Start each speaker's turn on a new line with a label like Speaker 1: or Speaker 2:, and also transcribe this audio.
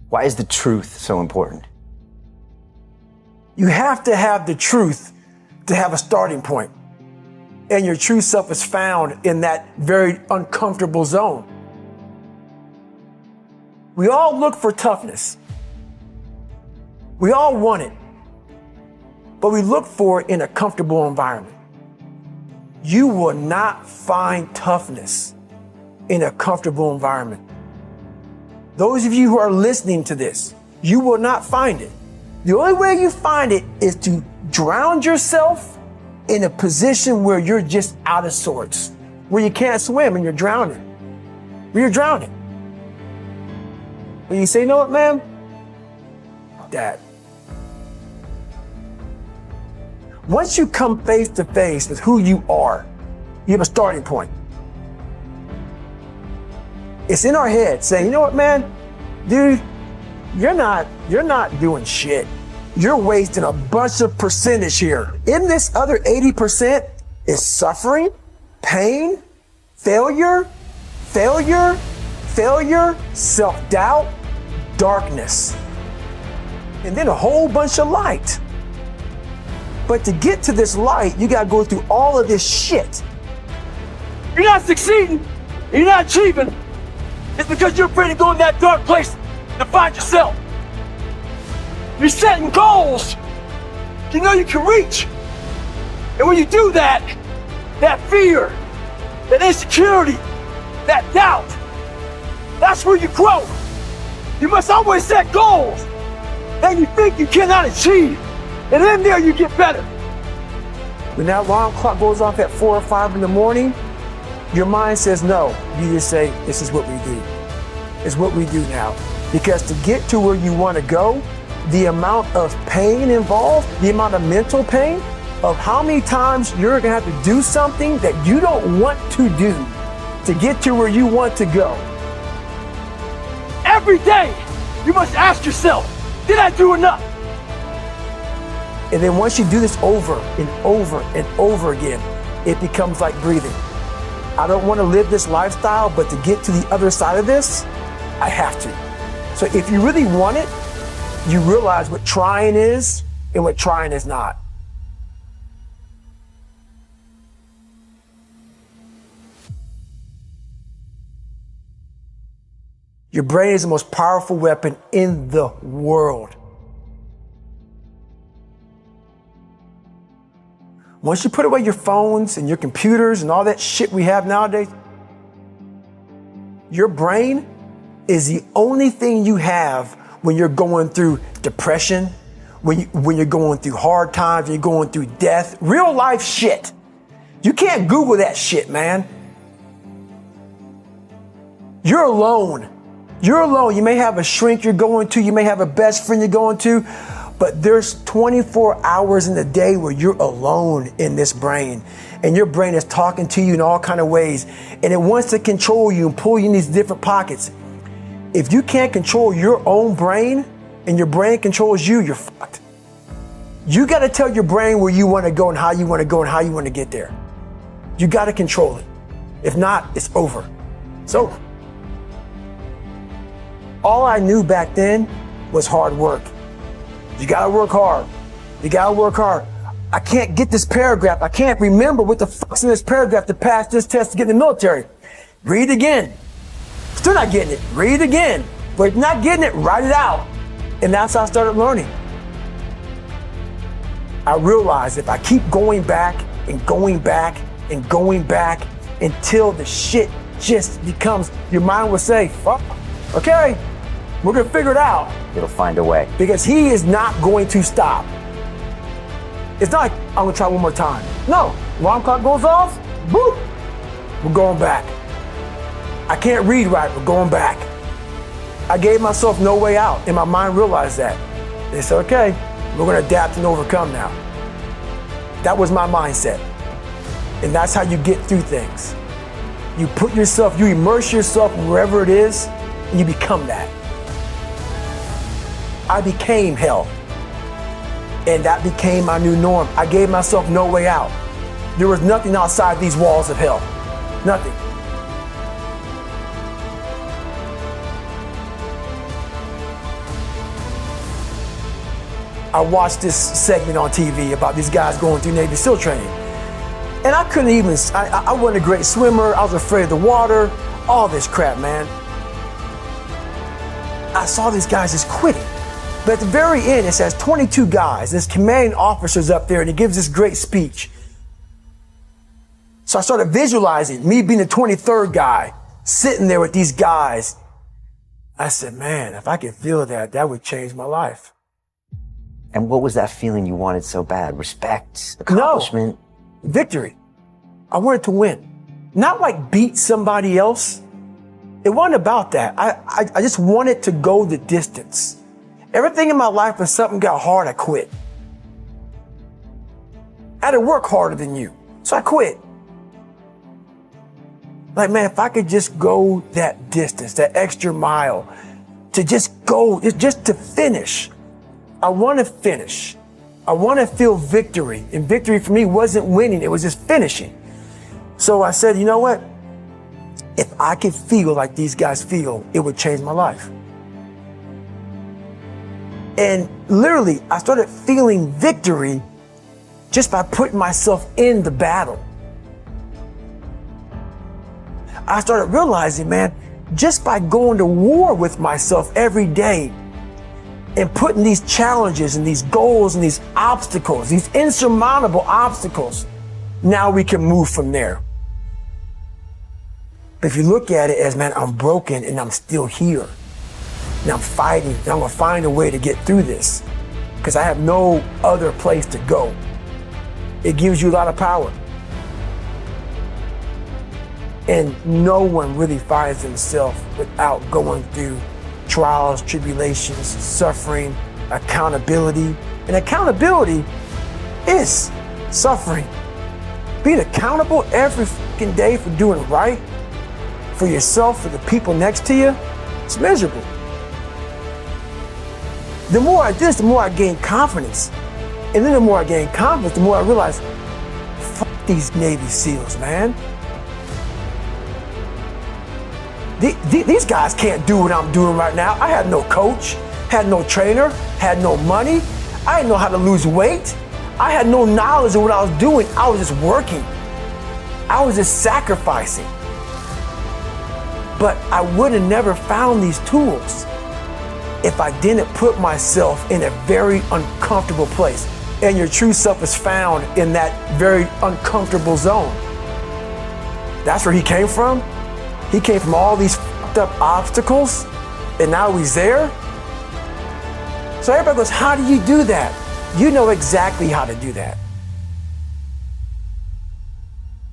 Speaker 1: Why is the truth so important?
Speaker 2: You have to have the truth to have a starting point. And your true self is found in that very uncomfortable zone. We all look for toughness. We all want it, but we look for it in a comfortable environment. You will not find toughness in a comfortable environment. Those of you who are listening to this, you will not find it. The only way you find it is to drown yourself in a position where you're just out of sorts, where you can't swim and you're drowning. Where you're drowning. When you say, you know what, man? Dad. Once you come face to face with who you are, you have a starting point. It's in our head saying, you know what, man? Dude, you're not doing shit. You're wasting a bunch of percentage here. In this other 80% is suffering, pain, failure, self-doubt, darkness, and then a whole bunch of light. But to get to this light, you gotta go through all of this shit. You're not succeeding, you're not achieving. It's because you're afraid to go in that dark place to find yourself. You're setting goals you know you can reach. And when you do that, that fear, that insecurity, that doubt, that's where you grow. You must always set goals that you think you cannot achieve. And in there you get better. When that alarm clock goes off at 4 or 5 in the morning, your mind says no. You just say, this is what we do. It's what we do now. Because to get to where you want to go, the amount of pain involved, the amount of mental pain of how many times you're going to have to do something that you don't want to do to get to where you want to go. Every day, you must ask yourself, did I do enough? And then once you do this over and over and over again, it becomes like breathing. I don't want to live this lifestyle, but to get to the other side of this, I have to. So if you really want it, you realize what trying is and what trying is not. Your brain is the most powerful weapon in the world. Once you put away your phones and your computers and all that shit we have nowadays, your brain is the only thing you have when you're going through depression, when you're going through hard times, when you're going through death, real life shit. You can't Google that shit, man. You're alone. You're alone. You may have a shrink you're going to, you may have a best friend you're going to, but there's 24 hours in the day where you're alone in this brain, and your brain is talking to you in all kinds of ways, and it wants to control you and pull you in these different pockets. If you can't control your own brain and your brain controls you, you're fucked. You got to tell your brain where you want to go and how you want to go and how you want to get there. You got to control it. If not, it's over. It's over. All I knew back then was hard work. You gotta work hard. You gotta work hard. I can't get this paragraph. I can't remember what the fuck's in this paragraph to pass this test to get in the military. Read again. Still not getting it. Read again. But if you're not getting it, write it out. And that's how I started learning. I realized if I keep going back and going back and going back until the shit just becomes, your mind will say, fuck, okay, we're gonna figure it out.
Speaker 1: It'll find a way.
Speaker 2: Because he is not going to stop. It's not like, I'm gonna try one more time. No, alarm clock goes off, boop, we're going back. I can't read right, we're going back. I gave myself no way out, and my mind realized that. They said, okay, we're gonna adapt and overcome now. That was my mindset. And that's how you get through things. You put yourself, you immerse yourself wherever it is, and you become that. I became hell. And that became my new norm. I gave myself no way out. There was nothing outside these walls of hell. Nothing. I watched this segment on TV about these guys going through Navy SEAL training. And I couldn't even, I wasn't a great swimmer. I was afraid of the water, all this crap, man. I saw these guys just quitting. But at the very end, it says 22 guys. This commanding officer's up there and he gives this great speech. So I started visualizing me being the 23rd guy, sitting there with these guys. I said, man, if I could feel that, that would change my life.
Speaker 1: And what was that feeling you wanted so bad? Respect, accomplishment?
Speaker 2: No, victory. I wanted to win. Not like beat somebody else. It wasn't about that. I just wanted to go the distance. Everything in my life, when something got hard, I quit. I had to work harder than you, so I quit. Like, man, if I could just go that distance, that extra mile, to just go, just to finish. I want to finish. I want to feel victory. And victory for me wasn't winning, it was just finishing. So I said, you know what? If I could feel like these guys feel, it would change my life. And literally, I started feeling victory just by putting myself in the battle. I started realizing, man, just by going to war with myself every day and putting these challenges and these goals and these obstacles, these insurmountable obstacles, now we can move from there. But if you look at it as, man, I'm broken and I'm still here. And I'm fighting and I'm gonna find a way to get through this because I have no other place to go. It gives you a lot of power. And no one really finds themselves without going through trials, tribulations, suffering, accountability. And accountability is suffering. Being accountable every fucking day for doing right for yourself, for the people next to you, it's miserable. The more I do this, the more I gain confidence. And then the more I gain confidence, the more I realize, fuck these Navy SEALs, man. These guys can't do what I'm doing right now. I had no coach, had no trainer, had no money. I didn't know how to lose weight. I had no knowledge of what I was doing. I was just working. I was just sacrificing. But I would have never found these tools if I didn't put myself in a very uncomfortable place. And your true self is found in that very uncomfortable zone. That's where he came from. He came from all these fucked up obstacles, and now he's there. So everybody goes, how do you do that? You know exactly how to do that.